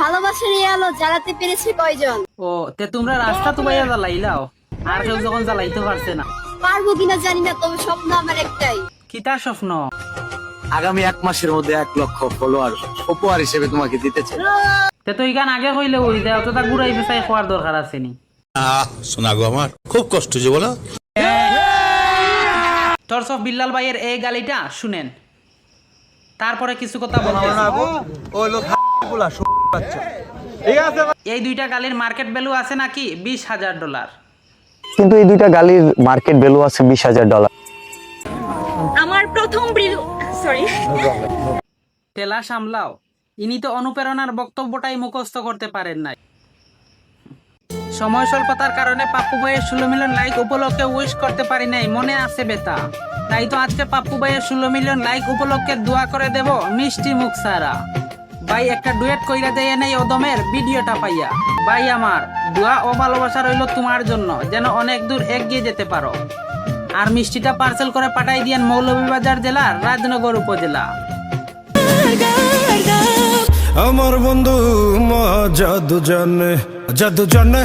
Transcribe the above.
ভালোবাসার এই আলো জ্বালাতে পেরেছে কয়জন? ও তে তোমরা রাস্তা তো বাইয়া জ্বালাইলাও, আর কেউ যখন জ্বালাইতে পারছে না। পারবো কিনা জানি না, তবে স্বপ্ন আমার একটাই। কি তার স্বপ্ন? আগামী 1 মাসের মধ্যে 1 লক্ষ ফলোয়ার উপহার হিসেবে তোমাকে দিতে চাই। তে তো ইগান আগে কইলে ওই দেও তো তা গুড়াই বেচাই খাওয়ার দরকার আছে নি। শোনা গো আমার খুব কষ্ট যে বলো। টর্চ অফ বিল্লাল ভাইয়ের এই গালিটা শুনেন, তারপরে কিছু কথা বলতে। এই দুইটা গালির মার্কেট ভ্যালু আছে নাকি $20,000, কিন্তু এই দুইটা গালির মার্কেট ভ্যালু আছে $20,000। আমার প্রথম তেলা সামলাও, ইনি তো অনুপ্রেরণার বক্তব্যটাই মুখস্থ করতে পারেন নাই। সময় স্বল্পতার কারণে পাপ্পু ভাইয়ের 16 মিলিয়ন লাইক উপলক্ষে উইশ করতে পারি নাই, মনে আছে বেতা। তাই তো আজকে পাপ্পু ভাইয়ের 16 মিলিয়ন লাইক উপলক্ষে দোয়া করে দেব মিষ্টি মুখ সারা। ভাই একটা ডুয়েট কইরা দেয় নাই ওদমের ভিডিওটা পাইয়া। ভাই আমার দোয়া ও ভালোবাসা রইল তোমার জন্য, যেন অনেক দূর এগিয়ে যেতে পারো। আর মিষ্টিটা পার্সেল করে পাঠাই দিয়েন মৌলভীবাজার জেলার রাজনগর উপজেলা। আমার বন্ধু মা জাদু জানে